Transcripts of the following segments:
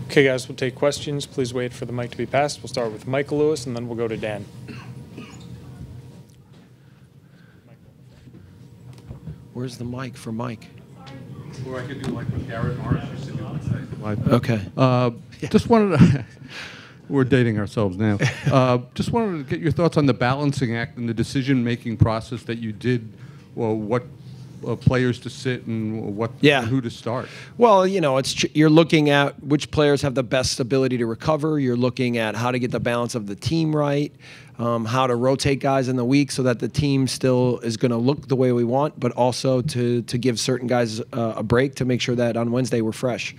Okay, guys, we'll take questions. Please wait for the mic to be passed. We'll start with Michael Lewis, and then we'll go to Dan. Where's the mic for Mike? Or I could do like what Garrett Marsch used to do on site. Okay. Just wanted to, we're dating ourselves now. Just wanted to get your thoughts on the balancing act and the decision-making process that you did, or what players to sit and who to start. Well, you know, you're looking at which players have the best ability to recover. You're looking at how to get the balance of the team right, how to rotate guys in the week so that the team still is going to look the way we want, but also to give certain guys a break to make sure that on Wednesday we're fresh.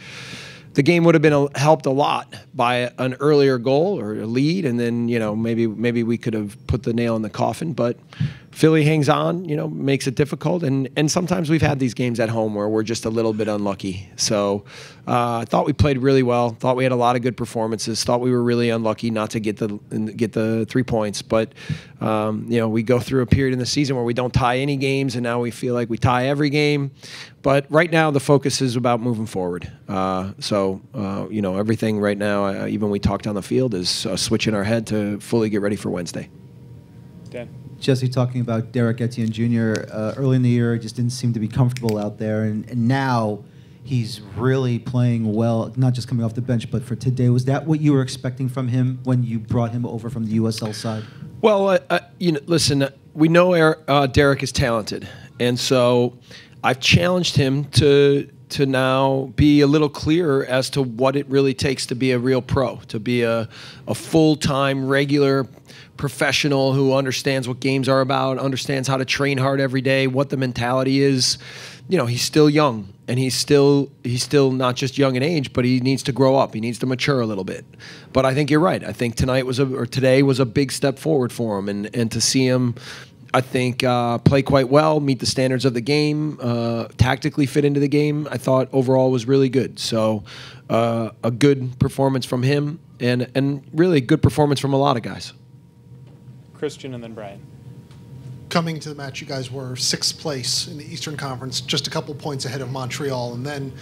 The game would have been helped a lot by an earlier goal or a lead, and then, you know, maybe we could have put the nail in the coffin. But Philly hangs on, you know, makes it difficult, and sometimes we've had these games at home where we're just a little bit unlucky. So I thought we played really well. Thought we had a lot of good performances. Thought we were really unlucky not to get the 3 points. But you know, we go through a period in the season where we don't tie any games, and now we feel like we tie every game. But right now the focus is about moving forward. You know, everything right now, even we talked on the field, is switching our head to fully get ready for Wednesday. Dan. Jesse, talking about Derek Etienne Jr. Early in the year, just didn't seem to be comfortable out there, and now he's really playing well, not just coming off the bench, but for today. Was that what you were expecting from him when you brought him over from the USL side? Well, you know, listen, we know Derek is talented, and so I've challenged him to now be a little clearer as to what it really takes to be a real pro, to be a full-time, regular professional who understands what games are about, understands how to train hard every day, what the mentality is. You know, he's still young, and he's still not just young in age, but he needs to grow up. He needs to mature a little bit. But I think you're right. I think today was a big step forward for him, and to see him, I think, play quite well, meet the standards of the game, tactically fit into the game, I thought overall was really good. So a good performance from him, and really a good performance from a lot of guys. Christian and then Brian. Coming to the match, you guys were 6th place in the Eastern Conference, just a couple points ahead of Montreal. And then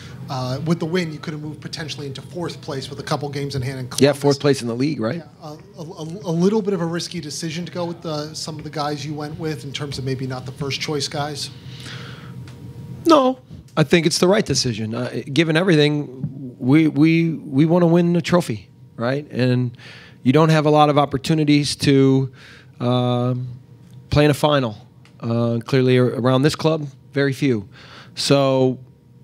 with the win, you could have moved potentially into 4th place with a couple games in hand in Columbus. Yeah, 4th place in the league, right? Yeah, a little bit of a risky decision to go with some of the guys you went with in terms of maybe not the first choice guys? No, I think it's the right decision. Given everything, we want to win a trophy, right? And you don't have a lot of opportunities to play in a final. Clearly, around this club, very few. So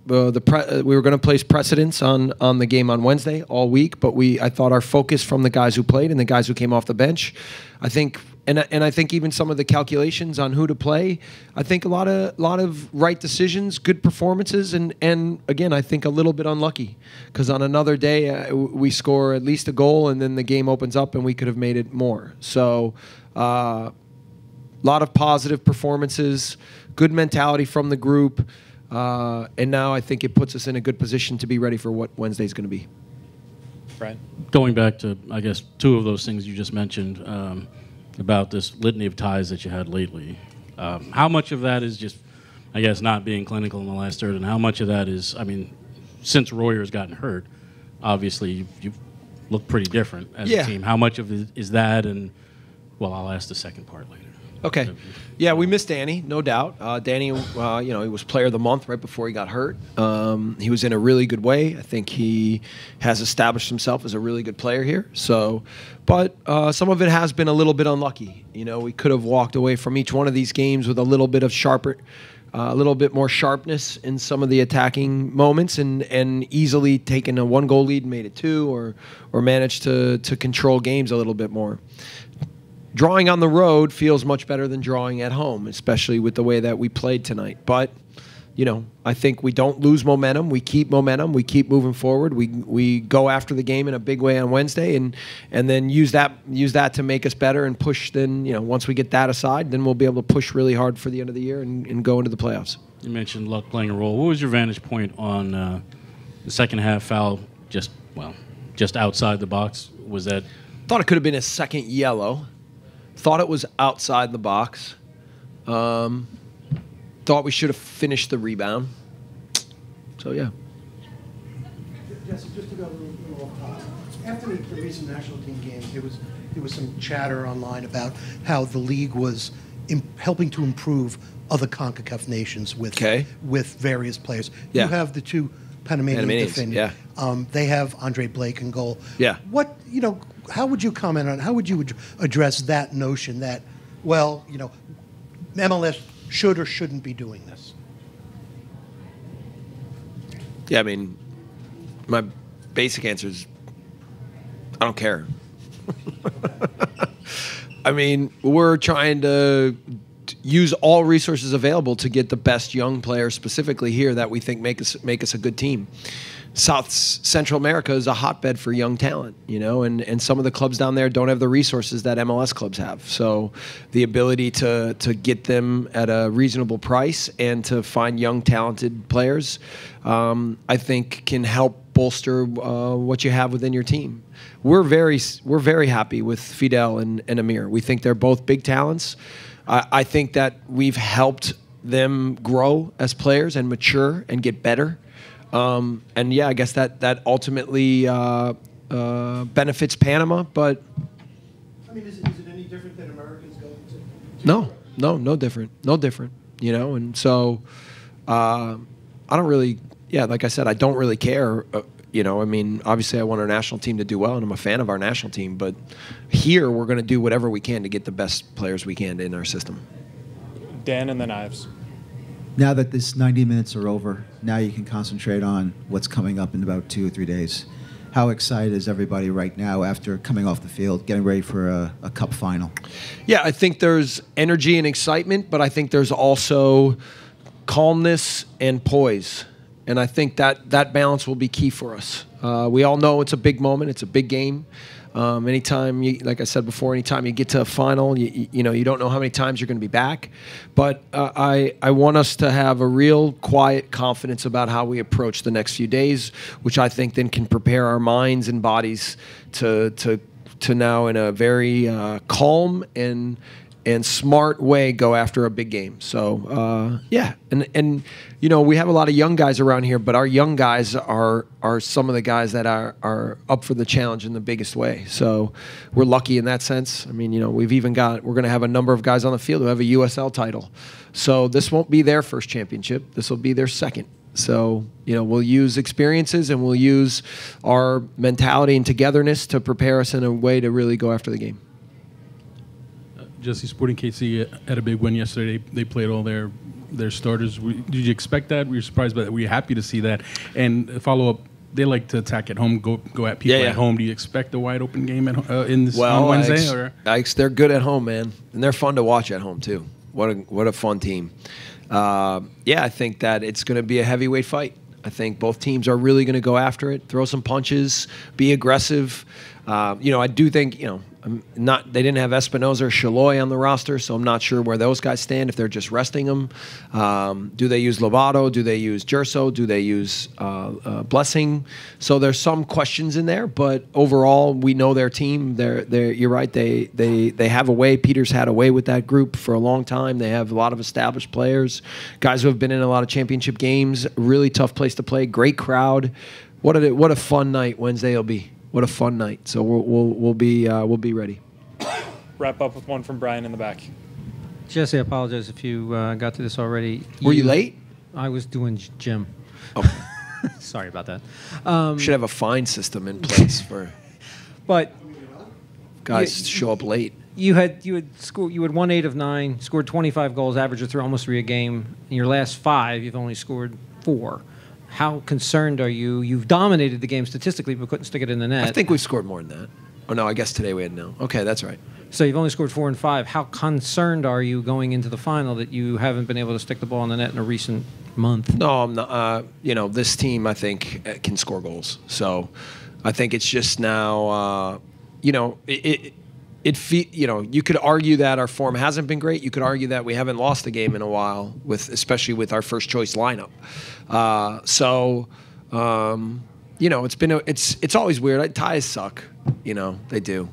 we were going to place precedence on the game on Wednesday all week, but I thought our focus from the guys who played and the guys who came off the bench, I think, and I think even some of the calculations on who to play, I think a lot of right decisions, good performances, and again, I think a little bit unlucky, because on another day we score at least a goal and then the game opens up and we could have made it more. So a lot of positive performances, good mentality from the group, and now I think it puts us in a good position to be ready for what Wednesday's going to be. Brian. Going back to, I guess, 2 of those things you just mentioned, about this litany of ties that you had lately. How much of that is just, I guess, not being clinical in the last third, and how much of that is, I mean, since Royer's gotten hurt, obviously you've looked pretty different as a team. How much of it is that? And, well, I'll ask the second part later. Okay. Yeah, we missed Danny, no doubt. Danny, you know, he was player of the month right before he got hurt. He was in a really good way. I think he has established himself as a really good player here. So, but some of it has been a little bit unlucky. You know, we could have walked away from each one of these games with a little bit of a little bit more sharpness in some of the attacking moments, and easily taken a 1-goal lead and made it 2, or managed to control games a little bit more. Drawing on the road feels much better than drawing at home, especially with the way that we played tonight. But, you know, I think we don't lose momentum. We keep momentum. We keep moving forward. We go after the game in a big way on Wednesday, and then use that to make us better and push. Then, you know, once we get that aside, then we'll be able to push really hard for the end of the year and go into the playoffs. You mentioned luck playing a role. What was your vantage point on the second half foul just outside the box? Was that? Thought it could have been a second yellow. Thought it was outside the box. Thought we should have finished the rebound. So, yeah. Jesse, just to go a little off topic. After the recent national team games, there was some chatter online about how the league was helping to improve other CONCACAF nations with various players. Yeah. You have the two Panamanian defenders. Yeah. They have Andre Blake in goal. Yeah. How would you comment on? How would you address that notion that, well, MLS should or shouldn't be doing this? Yeah, I mean, my basic answer is I don't care. I mean, we're trying to use all resources available to get the best young players specifically here that we think make us a good team. South Central America is a hotbed for young talent, and some of the clubs down there don't have the resources that MLS clubs have. So the ability to get them at a reasonable price and to find young talented players, I think can help bolster what you have within your team. We're very happy with Fidel and Amir. We think they're both big talents. I think that we've helped them grow as players and mature and get better. And yeah, I guess that ultimately benefits Panama. But I mean, is it any different than Americans going to? No different. And so I don't really. Yeah, like I said, I don't really care. I mean, obviously, I want our national team to do well, and I'm a fan of our national team. But here, we're going to do whatever we can to get the best players we can in our system. Dan and then Ives. Now that this 90 minutes are over, now you can concentrate on what's coming up in about 2 or 3 days. How excited is everybody right now after coming off the field, getting ready for a cup final? Yeah, I think there's energy and excitement, but I think there's also calmness and poise. And I think that balance will be key for us. We all know it's a big moment. It's a big game. Anytime, like I said before, anytime you get to a final, you don't know how many times you're going to be back. But I want us to have a real quiet confidence about how we approach the next few days, which I think then can prepare our minds and bodies to now in a very calm and smart way go after a big game. So yeah, and we have a lot of young guys around here, but our young guys are some of the guys that are up for the challenge in the biggest way. So we're lucky in that sense. I mean, we're going to have a number of guys on the field who have a USL title. So this won't be their first championship. This will be their second. So, we'll use experiences and we'll use our mentality and togetherness to prepare us in a way to really go after the game. Jesse, Sporting KC had a big win yesterday. They played all their starters. Did you expect that? Were you surprised by that? Were you happy to see that? And follow up, they like to attack at home, go at people at home. Do you expect a wide open game on Wednesday? They're good at home, man, and they're fun to watch at home too. What a fun team. I think that it's going to be a heavyweight fight. I think both teams are really going to go after it, throw some punches, be aggressive. I do think, they didn't have Espinoza or Shaloy on the roster, so I'm not sure where those guys stand, if they're just resting them. Do they use Lovato? Do they use Gerso? Do they use Blessing? So there's some questions in there, but overall, we know their team. You're right. They have a way. Peter's had a way with that group for a long time. They have a lot of established players, guys who have been in a lot of championship games. Really tough place to play. Great crowd. What a fun night Wednesday will be. What a fun night! So we'll be ready. Wrap up with one from Brian in the back. Jesse, I apologize if you got to this already. Were you late? I was doing gym. Oh, sorry about that. Should have a fine system in place for. But guys show up late. You had won 8 of 9, scored 25 goals, averaged almost 3 a game. In your last 5, you've only scored 4. How concerned are you? You've dominated the game statistically, but couldn't stick it in the net. I think we've scored more than that. Oh, no, I guess today we had no. Okay, that's right. So you've only scored 4 and 5. How concerned are you going into the final that you haven't been able to stick the ball in the net in a recent month? No, I'm not. This team, I think, can score goals. So I think it's just now, you could argue that our form hasn't been great. You could argue that we haven't lost a game in a while, especially with our first choice lineup. It's always weird. Ties suck, they do.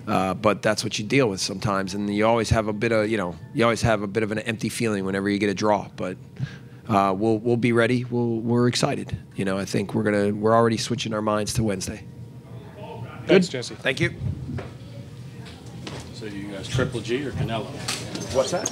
But that's what you deal with sometimes, and you always have a bit of an empty feeling whenever you get a draw. But we'll be ready. We're excited. You know, I think we're already switching our minds to Wednesday. Thanks, Jesse. Thank you. So you guys Triple G or Canelo? What's that?